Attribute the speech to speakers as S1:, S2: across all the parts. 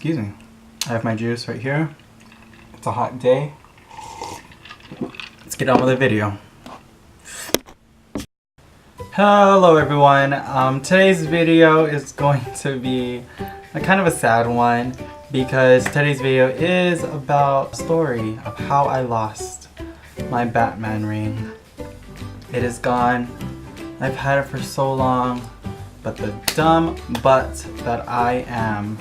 S1: Excuse me. I have my juice right here. It's a hot day. Let's get on with the video. Hello everyone. Today's video is going to be a kind of a sad one because today's video is about the story of how I lost my Batman ring. It is gone. I've had it for so long, but the dumb butt that I am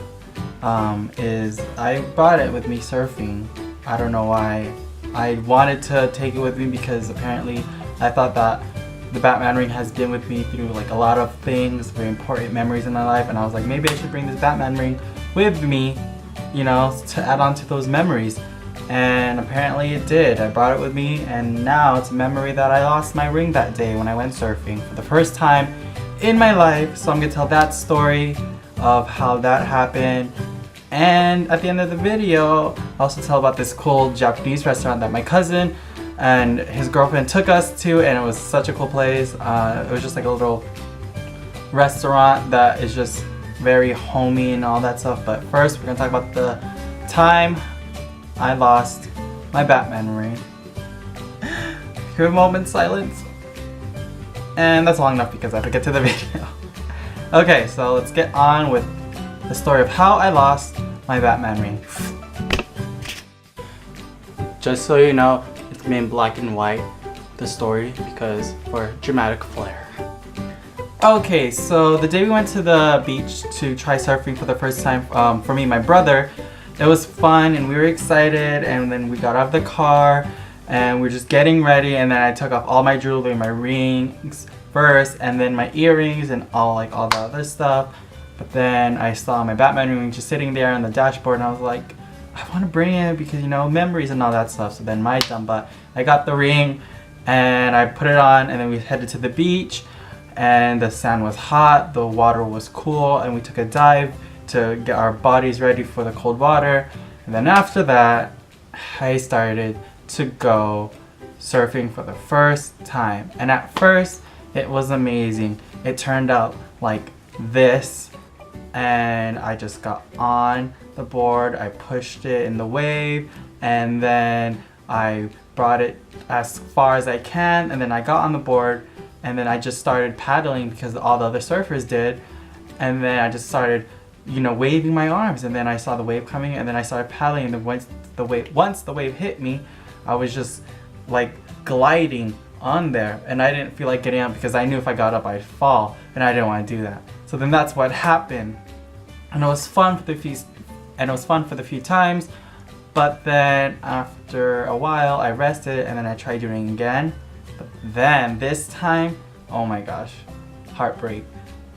S1: is I brought it with me surfing. I don't know why. I wanted to take it with me because apparently I thought that the Batman ring has been with me through like a lot of things, very important memories in my life, and I was like, maybe I should bring this Batman ring with me, you know, to add on to those memories. And apparently it did. I brought it with me, and now it's a memory that I lost my ring that day when I went surfing for the first time in my life. So I'm gonna tell that story of how that happened. And at the end of the video, I'll also tell about this cool Japanese restaurant that my cousin and his girlfriend took us to, and it was such a cool place. It was just like a little restaurant that is just very homey and all that stuff. But first, we're gonna talk about the time I lost my Batman ring. Hear a moment silence. And that's long enough because I have to get to the video. Okay, so let's get on with the story of how I lost my Batman ring. Just so you know, it's gonna be in black and white, the story, because for dramatic flair. Okay, so the day we went to the beach to try surfing for the first time, for me and my brother, it was fun and we were excited, and then we got out of the car and we were just getting ready, and then I took off all my jewelry, my rings first, and then my earrings and all the other stuff. But then I saw my Batman ring just sitting there on the dashboard, and I was like, I want to bring it because, you know, memories and all that stuff. So then my dumb butt, I got the ring and I put it on, and then we headed to the beach, and the sand was hot, the water was cool, and we took a dive to get our bodies ready for the cold water. And then after that, I started to go surfing for the first time. And at first, it was amazing. It turned out like this. And I just got on the board, I pushed it in the wave, and then I brought it as far as I can, and then I got on the board, and then I just started paddling because all the other surfers did, and then I just started, you know, waving my arms, and then I saw the wave coming, and then I started paddling, and then once the wave hit me, I was just like gliding on there, and I didn't feel like getting up because I knew if I got up I'd fall, and I didn't want to do that. So then that's what happened. And it was fun for the few times, but then after a while I rested, and then I tried doing it again. But then this time, oh my gosh, heartbreak.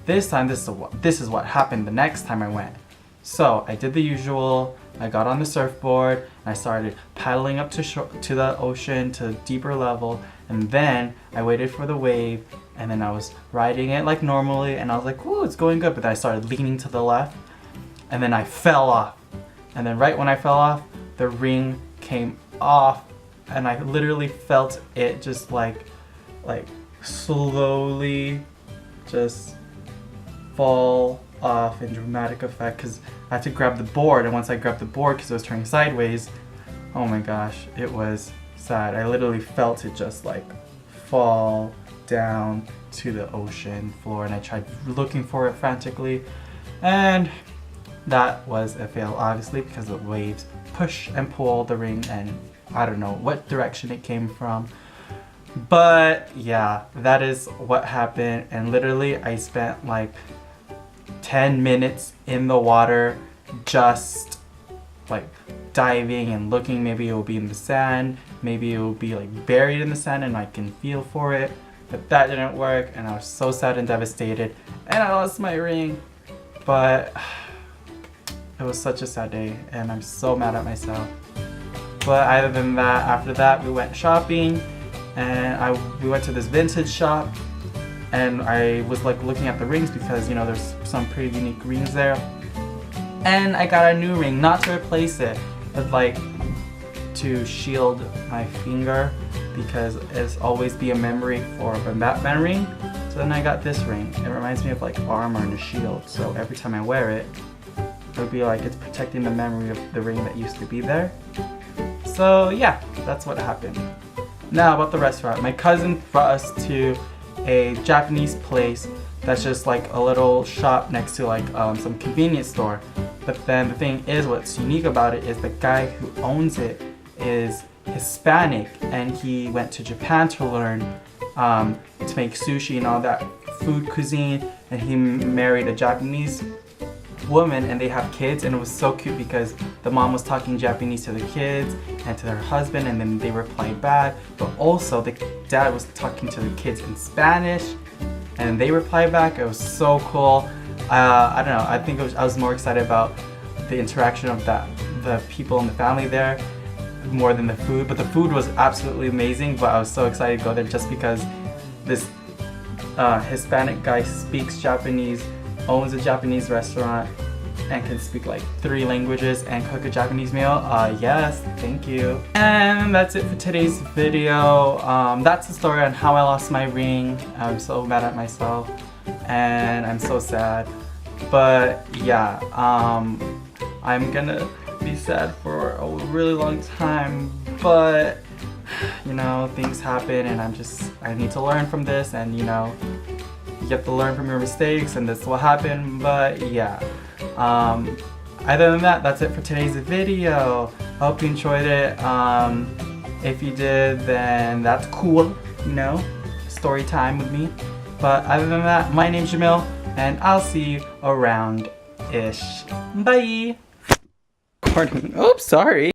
S1: This time, this is what happened the next time I went. So I did the usual. I got on the surfboard and I started paddling up to the ocean, to a deeper level, and then I waited for the wave, and then I was riding it like normally, and I was like, ooh, it's going good. But then I started leaning to the left, and then I fell off. And then right when I fell off, the ring came off, and I literally felt it just like slowly just fall off in dramatic effect, because I had to grab the board, and once I grabbed the board, because it was turning sideways, oh my gosh, it was sad. I literally felt it just like fall down to the ocean floor, and I tried looking for it frantically, and that was a fail, obviously, because the waves push and pull the ring, and I don't know what direction it came from. But yeah, that is what happened, and literally I spent like 10 minutes in the water just like diving and looking. Maybe it will be in the sand, maybe it will be like buried in the sand and I can feel for it, but that didn't work, and I was so sad and devastated, and I lost my ring. But it was such a sad day, and I'm so mad at myself. But other than that, after that we went shopping, and we went to this vintage shop, and I was like looking at the rings because, you know, there's some pretty unique rings there. And I got a new ring, not to replace it, but like to shield my finger, because it's always be a memory for a Batman ring. So then I got this ring. It reminds me of like armor and a shield, so every time I wear it, it would be like it's protecting the memory of the ring that used to be there. So yeah, that's what happened. Now about the restaurant. My cousin brought us to a Japanese place that's just like a little shop next to like some convenience store. But then the thing is, what's unique about it is the guy who owns it is Hispanic, and he went to Japan to learn to make sushi and all that food cuisine, and he married a Japanese woman and they have kids, and it was so cute because the mom was talking Japanese to the kids and to their husband, and then they replied back, but also the dad was talking to the kids in Spanish and they replied back. It was so cool. I don't know, I think I was more excited about the interaction of the people in the family there more than the food, but the food was absolutely amazing. But I was so excited to go there just because this Hispanic guy speaks Japanese, owns a Japanese restaurant, and can speak like 3 languages and cook a Japanese meal. Yes, thank you. And that's it for today's video. That's the story on how I lost my ring. I'm so mad at myself and I'm so sad. But yeah, I'm gonna be sad for a really long time, but you know, things happen and I need to learn from this, and you know, you have to learn from your mistakes, and this will happen. But yeah, other than that, that's it for today's video. Hope you enjoyed it. If you did, then that's cool, you know, story time with me. But other than that, my name's Jamil, and I'll see you around-ish. Bye! Oops, sorry.